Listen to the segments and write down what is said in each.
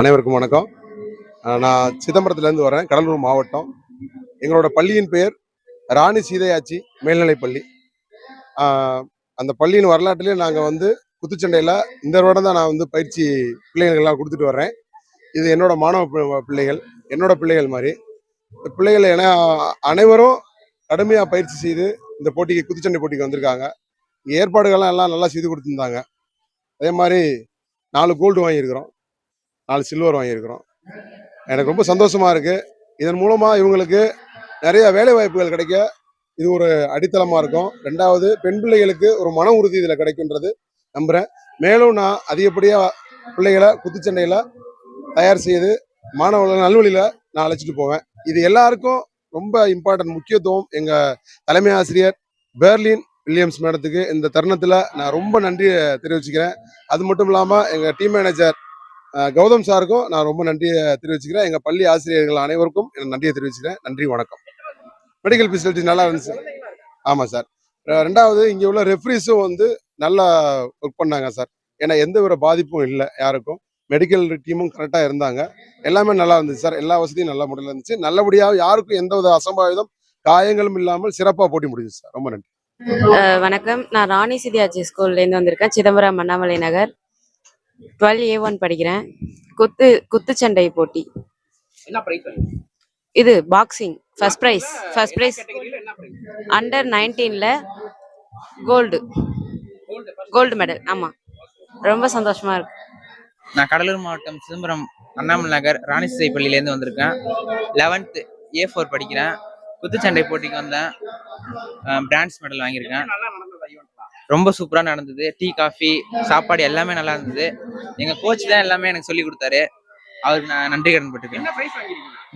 அனைவருக்கும் வணக்கம். நான் சிதம்பரத்துலேருந்து வரேன், கடலூர் மாவட்டம். எங்களோட பள்ளியின் பெயர் ராணி சீதையாச்சி மேல்நிலைப்பள்ளி. அந்த பள்ளியின் வரலாற்றிலே நாங்கள் குத்துச்சண்டையில் இந்த வருடம் தான் நான் பயிற்சி பிள்ளைகளுக்கெல்லாம் கொடுத்துட்டு வர்றேன். இது என்னோட மாணவ பிள்ளைகள், என்னோட பிள்ளைகள் மாதிரி. இந்த பிள்ளைகள் என அனைவரும் கடுமையாக பயிற்சி செய்து இந்த போட்டிக்கு, குத்துச்சண்டை போட்டிக்கு வந்திருக்காங்க. ஏற்பாடுகள்லாம் எல்லாம் நல்லா செய்து கொடுத்துருந்தாங்க. அதே மாதிரி 4 கோல்டு வாங்கியிருக்கிறோம், 4 சில்வர் வாங்கியிருக்கிறோம். எனக்கு ரொம்ப சந்தோஷமா இருக்கு. இதன் மூலமா இவங்களுக்கு நிறைய வேலை வாய்ப்புகள் கிடைக்க இது ஒரு அடித்தளமா இருக்கும். 2வது, பெண் பிள்ளைகளுக்கு ஒரு மன உறுதி இதில் கிடைக்குன்றது நம்புறேன். மேலும் நான் அதிகப்படியா பிள்ளைகளை குத்துச்சண்டையில தயார் செய்து மாணவர்கள் நல்வழியில நான் அழைச்சிட்டு போவேன். இது எல்லாருக்கும் ரொம்ப இம்பார்ட்டன்ட், முக்கியத்துவம். எங்க தலைமை ஆசிரியர் பெர்லின் வில்லியம்ஸ் மேடத்துக்கு இந்த தருணத்துல நான் ரொம்ப நன்றி தெரிவிச்சுக்கிறேன். அது மட்டும் இல்லாம எங்க டீம் மேனேஜர் கௌதம் சாருக்கும் நான் ரொம்ப நன்றியை தெரிவிச்சுக்கிறேன். எங்க பள்ளி ஆசிரியர்கள் அனைவருக்கும் நன்றியை தெரிவிச்சுக்கிறேன். நன்றி, வணக்கம். மெடிக்கல் ஃபெசிலிட்டி நல்லா இருந்துச்சு. ஆமா சார். 2வது, இங்க உள்ள ரெஃப்ரிஸும் நல்லா ஒர்க் பண்ணாங்க சார். ஏன்னா எந்த ஒரு பாதிப்பும் இல்லை யாருக்கும். மெடிக்கல் டீமும் கரெக்டா இருந்தாங்க. எல்லாமே நல்லா இருந்துச்சு சார். எல்லா வசதியும் நல்ல முறையில் இருந்துச்சு. நல்லபடியாக யாருக்கும் எந்த வித அசம்பாவிதம், காயங்களும் இல்லாமல் சிறப்பாக போட்டி முடிஞ்சுச்சு சார். ரொம்ப நன்றி. வணக்கம். நான் ராணி சீதையாச்சி ஸ்கூல்லேருந்து வந்திருக்கேன், சிதம்பரம் அண்ணாமலை நகர். 12A1 படிக்கிறேன். குத்துச்சண்டை போட்டி. இது பாக்ஸிங். ஃபர்ஸ்ட் பிரைஸ் அண்டர் 19ல கோல்டு மெடல். ஆமா, ரொம்ப சந்தோஷமா இருக்கு. நான் கடலூர் மாவட்டம் சிதம்பரம் அண்ணாமலை நகர் ராணி சீதை பள்ளியிலேருந்து வந்திருக்கேன். 11th A4 படிக்கிறேன். குத்துச்சண்டை போட்டிக்கு வந்தேன், பிரான்ஸ் மெடல் வாங்கியிருக்கேன். ரொம்ப சூப்பராக நடந்தது. டீ, காஃபி, சாப்பாடு எல்லாமே நல்லா இருந்தது. எங்கள் கோச் தான் எல்லாமே எனக்கு சொல்லி கொடுத்தாரு. அவருக்கு நான் நன்றி கடன் பட்டிருக்கேன்.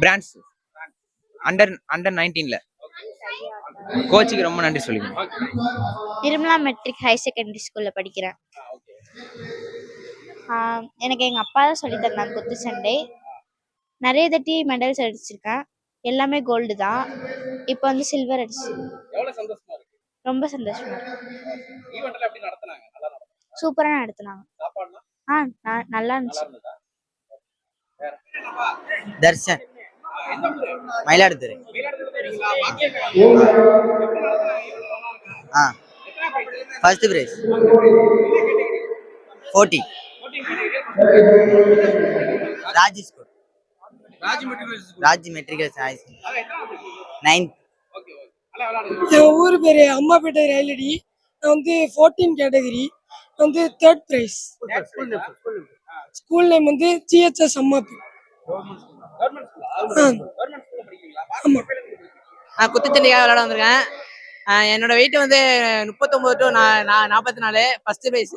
பிரான்ஸ் அண்டர் 19ல கோச்சுக்கு ரொம்ப நன்றி சொல்லிக்கிறேன். நிர்மலா மெட்ரிக் ஹை செகண்டரி ஸ்கூல்ல படிக்கிறேன். எனக்கு எங்க அப்பா தான் சொல்லி தந்தாங்க குத்துச்சண்டை. நிறைய தட்டி மெடல்ஸ் அடிச்சிருக்கேன். எல்லாமே கோல்டு தான். இப்போ சில்வர் அடிச்சு ரொம்ப சந்தோஷமா இருக்கு. சூப்பரா நடத்துனாங்க. நல்லா இருந்துச்சு. தர்ஷன், மயிலாடுதுறை. First prize 40. ராஜி மெட்ரிகல் 9. என் ஊர் பேரு அம்மாப்பேட்டை ரயிலடி. நான் 14 category. 3rd prize. School name GHS Ammapettai. குத்துச்சண்டைக்காக விளையாட வந்திருக்கேன். என்னோட வெயிட் 39 to 44. First prize.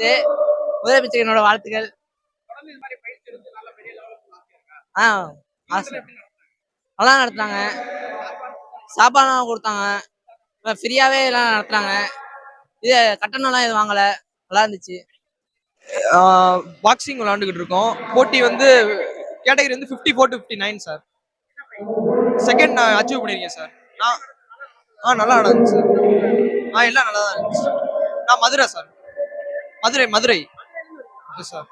முதலமைச்சர் என்னோட வாழ்த்துக்கள். நல்லா நடத்துனாங்க. சாப்பாடுலாம் கொடுத்தாங்க. ஃப்ரீயாவே எல்லாம் நடத்துனாங்க. இது கட்டணம்லாம் எதுவும் வாங்கல. நல்லா இருந்துச்சு. பாக்ஸிங் விளையாண்டுக்கிட்டு இருக்கோம். போட்டி கேட்டகரி 54 to 59 சார். செகண்ட் நான் அச்சீவ் பண்ணியிருக்கேன் சார். நல்லா நடந்துச்சு சார். எல்லாம் நல்லா தான் இருந்துச்சு. நான் மதுரை சார். மதுரை சார்.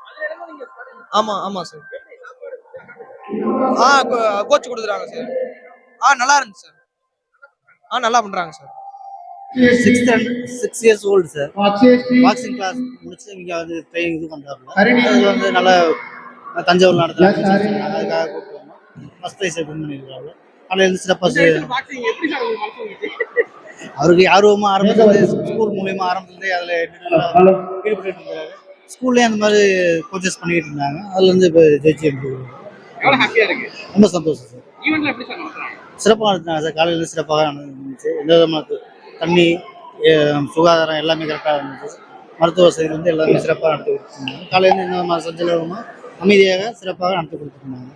ஆமாம் சார். கோச் கொடுத்துறாங்க சார். நல்லா இருந்துச்சு சார். நல்லா பண்றாங்க sir. 6 years old sir. Boxing class முடிச்சு இங்க ட்ரைனிங் இது பண்றாங்க. அது நல்ல தஞ்சாவூர் நடத்துறாங்க. அதுக்காக கூப்பிட்டு வந்தோம். ஃபர்ஸ்ட் பிரைஸ் வின் பண்ணிருக்காங்க. அதில் சிறப்பாக அவருக்கு ஆர்வமா ஆரம்பிச்சது ஸ்கூல் மூலியமா ஆரம்பிச்சது. அதில் ஈடுபட்டு இருந்தாரு. ஸ்கூல்லேயே அந்த மாதிரி கோச்சஸ் பண்ணிட்டு இருந்தாங்க. அதுல இப்போ ஜெயிச்சு ரொம்ப சந்தோஷம் சார். சிறப்பாக நடத்தினாங்க சார். காலையில் சிறப்பாக நடந்துச்சு. எந்த விதமான தண்ணி, சுகாதாரம் எல்லாமே கரெக்டாக இருந்துச்சு. மருத்துவ வசதி எல்லாமே சிறப்பாக நடத்தி கொடுத்துருந்தாங்க. காலையிலேருந்து எந்த விதமான சஞ்சலமும் அமைதியாக சிறப்பாக நடத்தி கொடுத்துருந்தாங்க.